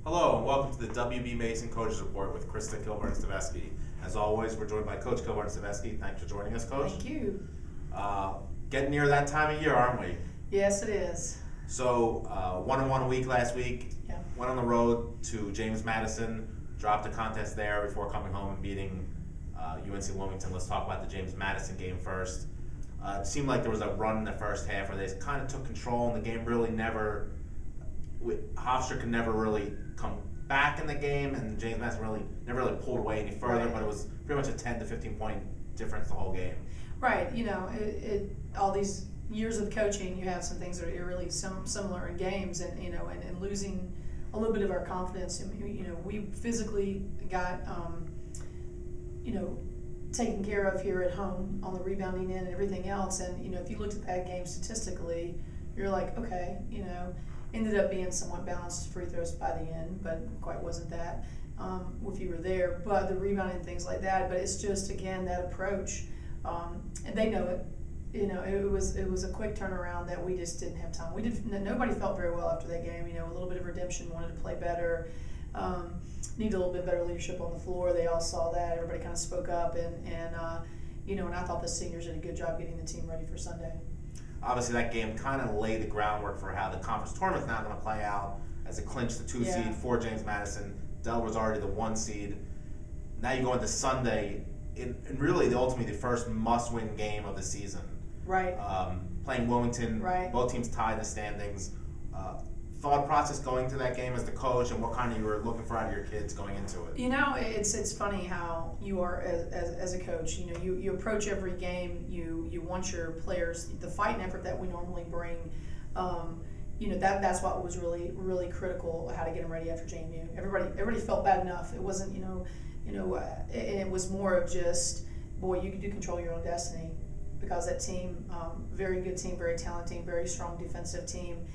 Hello and welcome to the WBB Mason Coaches Report with Krista Kilburn-Steveskey. As always, we're joined by Coach Kilburn-Steveskey. Thanks for joining us, Coach. Thank you. Getting near that time of year, aren't we? Yes, it is. So, 1-1 week last week. Yeah. Went on the road to James Madison, dropped a contest there before coming home and beating UNC Wilmington. Let's talk about the James Madison game first. It seemed like there was a run in the first half where they kind of took control, and the game really never. Hofstra could never really come back in the game, and James Madison never really pulled away any further. Right. But it was pretty much a 10 to 15 point difference the whole game. Right. You know, all these years of coaching, you have some things that are really similar in games, and and losing a little bit of our confidence. And we physically got taken care of here at home on the rebounding end and everything else. And if you looked at that game statistically, you're like, okay, ended up being somewhat balanced free throws by the end, but quite wasn't that if you were there. But the rebounding and things like that. But it's just, again, that approach, and they know it. It was a quick turnaround that we just didn't have time. Nobody felt very well after that game. A little bit of redemption, wanted to play better, needed a little bit better leadership on the floor. They all saw that. Everybody kind of spoke up, and I thought the seniors did a good job getting the team ready for Sunday. Obviously, that game kind of laid the groundwork for how the conference tournament's now going to play out, as it clinched the 2 seed for James Madison. Delaware's already the 1 seed. Now you go into Sunday, in really ultimately the first must-win game of the season. Right. Playing Wilmington. Right. Both teams tied the standings. Thought process going to that game as the coach, and what kind of you were looking for out of your kids going into it? It's funny how you are as a coach. You approach every game. You want your players, the fight and effort that we normally bring. That's what was really critical, how to get them ready after JMU. Everybody felt bad enough. It wasn't it was more of just, boy, you do control your own destiny, because that team, very good team, very talented team, very strong defensive team.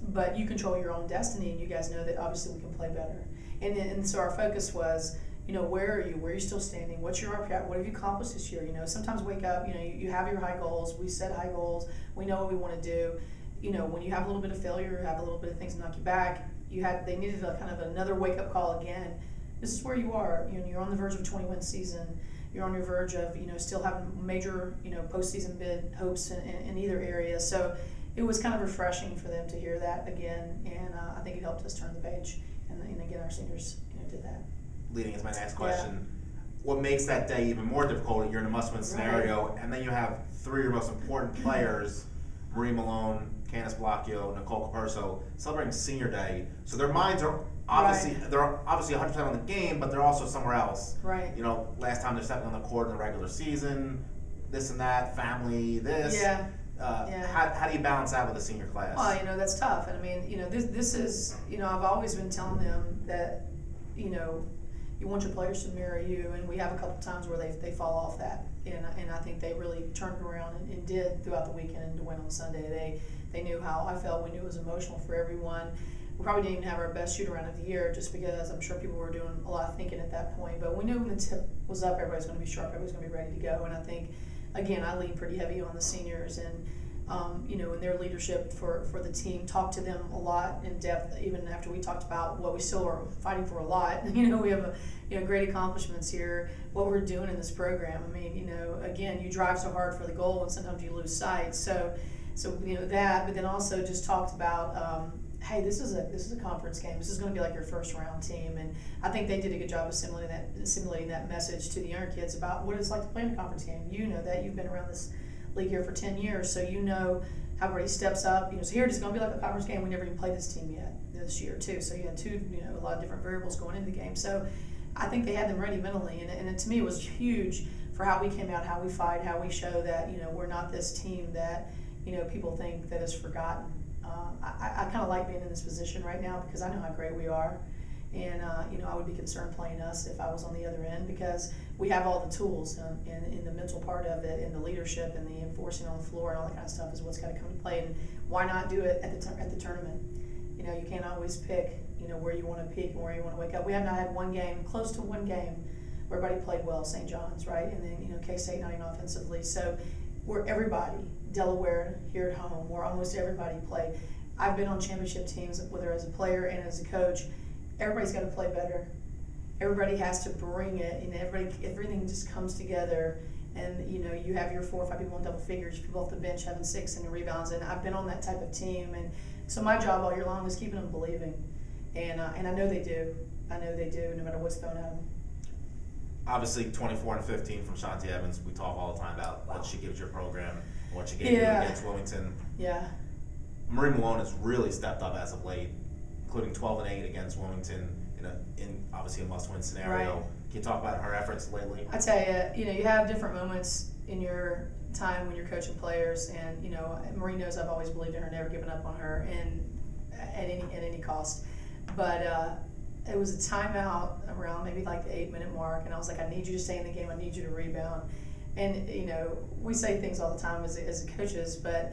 But you control your own destiny, and you guys know that obviously we can play better. And so our focus was, where are you? Where are you still standing? What's your RPI? What have you accomplished this year? Sometimes wake up, you have your high goals. We set high goals. We know what we want to do. When you have a little bit of failure, have a little bit of things to knock you back, they needed a kind of another wake-up call again. This is where you are. You're on the verge of a 20-win season. You're on your verge of, still having major, postseason bid hopes in either area. So it was kind of refreshing for them to hear that again, and I think it helped us turn the page. And again, our seniors, did that. Leading into my next question, what makes that day even more difficult? You're in a must-win scenario, and then you have 3 of your most important players, Marie Malone, Candice Blocchio, Nicole Caperso, celebrating Senior Day. So their minds are obviously they're obviously 100% on the game, but they're also somewhere else. Right. Last time they're stepping on the court in the regular season, this and that, family, this. Yeah. How do you balance that with a senior class? Well, that's tough. And I mean, this is, I've always been telling them that, you want your players to mirror you, and we have a couple times where they fall off that. And I think they really turned around and did throughout the weekend, and to win on Sunday. They knew how I felt. We knew it was emotional for everyone. We probably didn't even have our best shoot around of the year, just because I'm sure people were doing a lot of thinking at that point. But we knew when the tip was up, everybody's going to be sharp, everybody's going to be ready to go. And I think, again, I lean pretty heavy on the seniors, and and their leadership for the team. Talked to them a lot in depth, even after we talked about what we still are fighting for a lot. We have great accomplishments here, what we're doing in this program. I mean, again, you drive so hard for the goal, and sometimes you lose sight. So that, but then also just talked about, hey, this is a conference game. This is going to be like your first round team, and I think they did a good job of assimilating that message to the younger kids about what it's like to play in a conference game. That you've been around this league here for 10 years, so how everybody steps up. So here it's going to be like a conference game. We never even played this team yet this year too. So you had a lot of different variables going into the game. So I think they had them ready mentally, and to me it was huge for how we came out, how we fight, how we show that we're not this team that people think that is forgotten. I kind of like being in this position right now, because I know how great we are, and I would be concerned playing us if I was on the other end, because we have all the tools, in the mental part of it, and the leadership, and the enforcing on the floor, and all that kind of stuff is what's got to come to play. And why not do it at the tournament? You can't always pick where you want to peak and where you want to wake up. We have not had close to one game where everybody played well. St. John's, right, and then K-State not even offensively. So we're everybody. Delaware here at home, where almost everybody played. I've been on championship teams, whether as a player and as a coach. Everybody's got to play better. Everybody has to bring it, and everything just comes together. And you have your 4 or 5 people in double figures, people off the bench having 6 and rebounds. And I've been on that type of team, and so my job all year long is keeping them believing. And I know they do. I know they do, no matter what's thrown at them. Obviously, 24 and 15 from Shanti Evans. We talk all the time about what she gives your program, what she gave you against Wilmington. Yeah. Marie Malone has really stepped up as of late, including 12 and 8 against Wilmington in obviously a must-win scenario. Right. Can you talk about her efforts lately? I tell you, you have different moments in your time when you're coaching players, and Marie knows I've always believed in her, never given up on her, and at any cost. But it was a timeout around maybe like the 8-minute mark, and I was like, I need you to stay in the game. I need you to rebound. And we say things all the time as coaches, but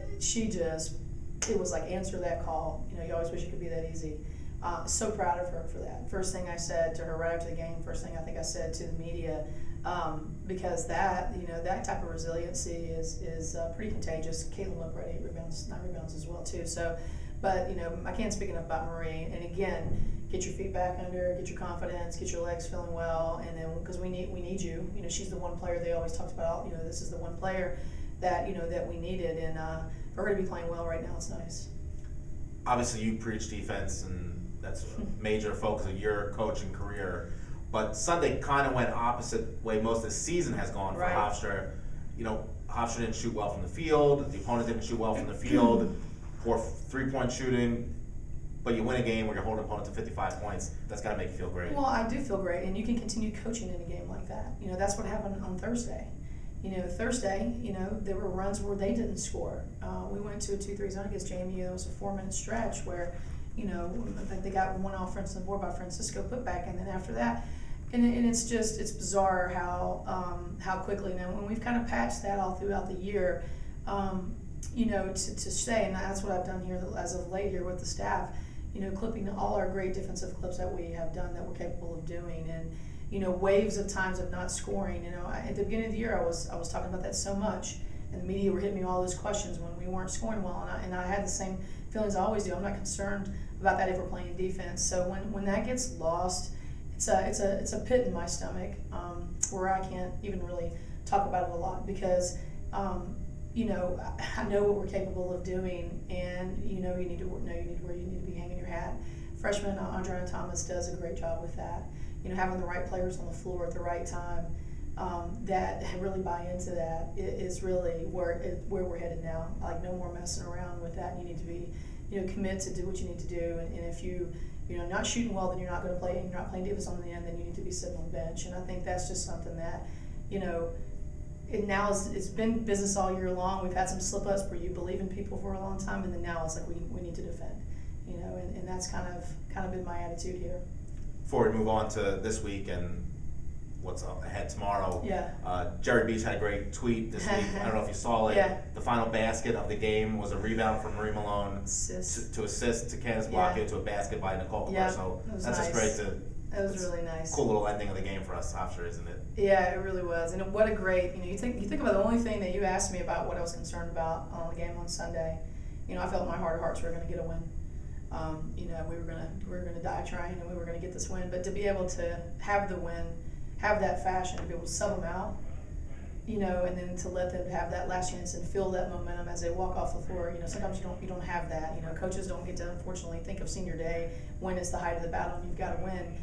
it was like, answer that call. You always wish it could be that easy. So proud of her for that. First thing I said to her right after the game, first thing I think I said to the media, because that type of resiliency is pretty contagious. Caitlin Look right 8 rebounds, 9 rebounds as well too. So, but I can't speak enough about Marie. And again, get your feet back under, get your confidence, get your legs feeling well, and then because we need you. She's the one player they always talked about. This is the one player that that we needed, and for her to be playing well right now, it's nice. Obviously, you preach defense, and that's a major focus of your coaching career. But Sunday kind of went opposite way most of the season has gone for Hofstra. Hofstra didn't shoot well from the field. The opponent didn't shoot well from the field. Poor 3-point shooting. But you win a game where you're holding an opponent to 55 points. That's got to make you feel great. Well, I do feel great, and you can continue coaching in a game like that. That's what happened on Thursday. Thursday, there were runs where they didn't score. We went to a 2-3 zone against JMU. There was a 4-minute stretch where, they got one offensive board by Francisco putback, and then after that, and it's bizarre how quickly now when we've kind of patched that all throughout the year, to stay, and that's what I've done here as of late here with the staff, clipping all our great defensive clips that we have done that we're capable of doing, and waves of times of not scoring. At the beginning of the year, I was talking about that so much, and the media were hitting me all those questions when we weren't scoring well, and I had the same feelings I always do. I'm not concerned about that if we're playing defense. So when that gets lost, it's a pit in my stomach where I can't even really talk about it a lot because I know what we're capable of doing, and you need to where you need to be hanging your hat. Freshman Andrea Thomas does a great job with that. Having the right players on the floor at the right time that really buy into that is really where we're headed now. Like, no more messing around with that. You need to be, commit to do what you need to do. And if you're not shooting well, then you're not going to play. And you're not playing defense on the end, then you need to be sitting on the bench. And I think that's just something that, it's been business all year long. We've had some slip-ups where you believe in people for a long time, and then now it's like we need to defend. And that's kind of been my attitude here. Before we move on to this week and what's up ahead tomorrow, Jerry Beach had a great tweet this week. I don't know if you saw it. Yeah. The final basket of the game was a rebound from Marie Malone to assist to Candace Blockhead to a basket by Nicole Caruso. So that's nice. Just great That was really nice. Cool little ending of the game for us, Hofstra, isn't it? Yeah, it really was. And what a great, you think about the only thing that you asked me about what I was concerned about on the game on Sunday. I felt in my heart of hearts we were going to get a win. We were gonna die trying, and we were gonna get this win. But to be able to have the win, have that fashion, to be able to sub them out, and then to let them have that last chance and feel that momentum as they walk off the floor. Sometimes you don't have that. Coaches don't get to, unfortunately, think of senior day when it's the height of the battle and you've got to win.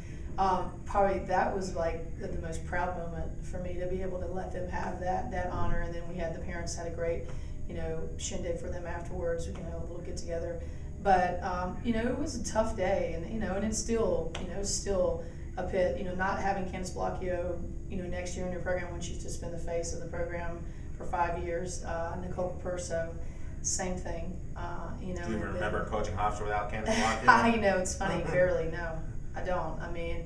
Probably that was like the most proud moment for me, to be able to let them have that honor. And then we had the parents had a great, shindig for them afterwards. A little get together. But it was a tough day, and and it's still still a pit. Not having Candace Blockhead next year in your program when she's just been the face of the program for 5 years. Nicole Caruso, same thing. Do you even remember coaching Hofstra without Candace Blockhead? It's funny. Barely. No, I don't. I mean,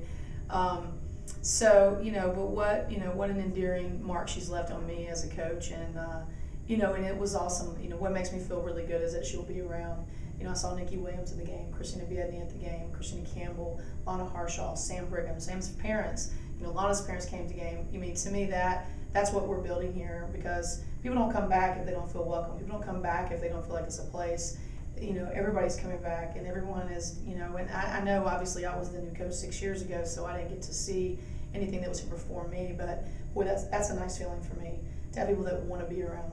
so but what an endearing mark she's left on me as a coach, and and it was awesome. What makes me feel really good is that she'll be around. I saw Nikki Williams in the game, Christina Biedny at the game, Christina Campbell, Lana Harshaw, Sam Brigham, Sam's parents. Lana's parents came to the game. To me, that's what we're building here, because people don't come back if they don't feel welcome. People don't come back if they don't feel like it's a place. everybody's coming back and everyone is, and I know obviously I was the new coach 6 years ago, so I didn't get to see anything that was super for me, but boy, that's a nice feeling for me to have people that want to be around.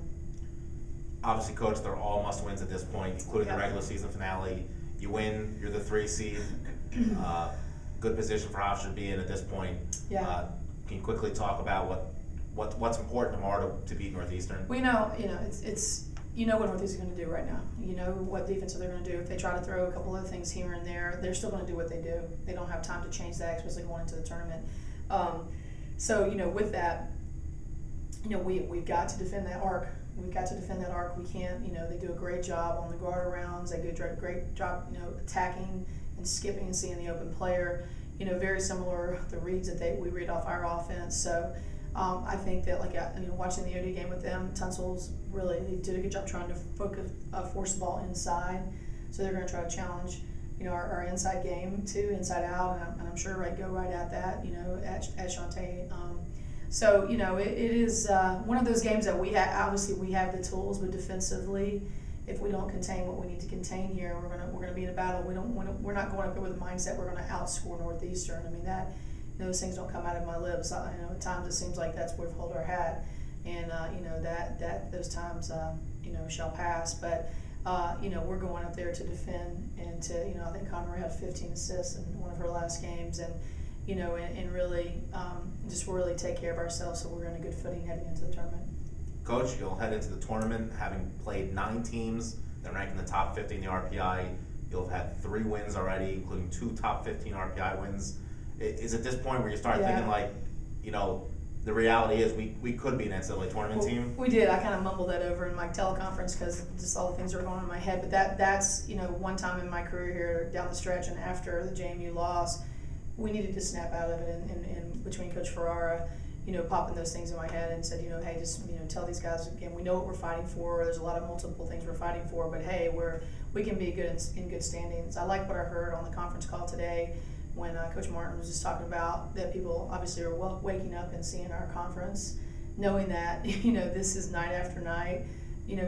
Obviously, Coach, they're all must-wins at this point, including the regular season finale. You win, you're the 3 seed. Good position for Hofstra to be in at this point. Yeah. Can you quickly talk about what's important tomorrow to beat Northeastern? We it's what Northeastern's going to do right now. You know what defense they're going to do. If they try to throw a couple other things here and there, they're still going to do what they do. They don't have time to change that, especially going into the tournament. So with that, we've got to defend that arc. We've got to defend that arc. We can't, they do a great job on the guard arounds. They do a great job, attacking and skipping and seeing the open player. Very similar the reads that we read off our offense. So I think that watching the OD game with them, Tunsil's they did a good job trying to force the ball inside. So they're going to try to challenge, our inside game too, inside out, and I'm sure go right at that, at Shantae. So it is one of those games that we obviously we have the tools, but defensively, if we don't contain what we need to contain here, we're gonna be in a battle. We're not going up there with a mindset we're gonna outscore Northeastern. I mean those things don't come out of my lips. At times it seems like that's where we've hold our hat, and that those times shall pass. But we're going up there to defend and to I think Conroy had 15 assists in one of her last games, and and really just really take care of ourselves, so we're in a good footing heading into the tournament. Coach, you'll head into the tournament having played 9 teams that rank in the top 50 in the RPI. You'll have had 3 wins already, including 2 top 15 RPI wins. Is at this point where you start thinking the reality is we could be an NCAA tournament team? We did. I kind of mumbled that over in my teleconference because just all the things that were going on in my head. But that's one time in my career here down the stretch, and after the JMU loss, we needed to snap out of it, and between Coach Ferrara, popping those things in my head and said, hey, just tell these guys again, we know what we're fighting for. There's a lot of multiple things we're fighting for, but hey, we can be good in good standings. I like what I heard on the conference call today when Coach Martin was just talking about that people obviously are waking up and seeing our conference, knowing that this is night after night,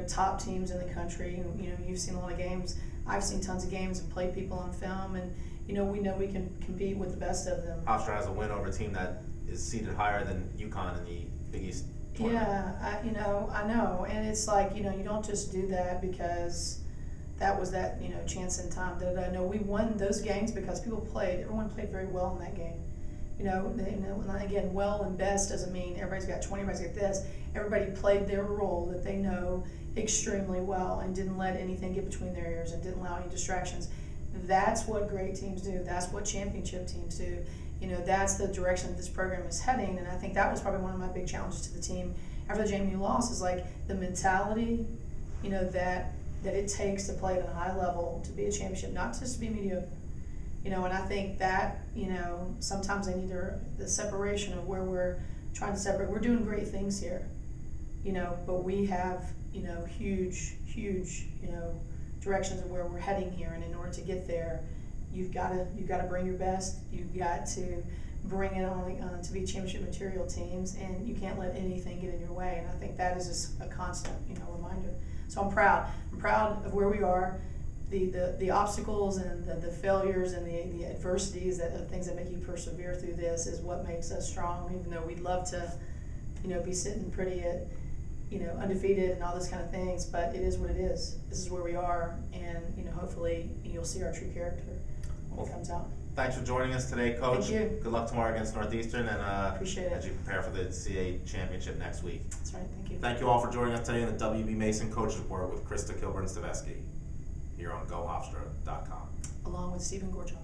top teams in the country. You've seen a lot of games. I've seen tons of games and played people on film, and we know we can compete with the best of them. Hofstra has a win over a team that is seated higher than UConn in the Big East tournament. Yeah, I know, and it's like you don't just do that because that was that chance in time. No, we won those games because everyone played very well in that game. Again, well and best doesn't mean everybody's got 20, everybody's got this. Everybody played their role that they know extremely well and didn't let anything get between their ears and didn't allow any distractions. That's what great teams do. That's what championship teams do. That's the direction that this program is heading, and I think that was probably one of my big challenges to the team after the JMU loss is the mentality, that it takes to play at a high level to be a championship, not just to be mediocre. And I think that, sometimes they need the separation of where we're trying to separate. We're doing great things here, but we have, huge, directions of where we're heading here, and in order to get there, you've got to bring your best. You've got to bring it on to be championship material teams, and you can't let anything get in your way. And I think that is just a constant, reminder. So I'm proud. I'm proud of where we are. The obstacles and the failures and the adversities, the things that make you persevere through this, is what makes us strong. Even though we'd love to, be sitting pretty at, undefeated and all those kind of things, but it is what it is. This is where we are, and hopefully you'll see our true character when it comes out. Thanks for joining us today, Coach. Thank you. Good luck tomorrow against Northeastern, and appreciate it as you prepare for the CA championship next week. That's right. Thank you. Thank you all for joining us today in the WB Mason Coach Report with Krista Kilburn-Steveskey here on GoHofstra.com. Along with Stephen Gorjoff.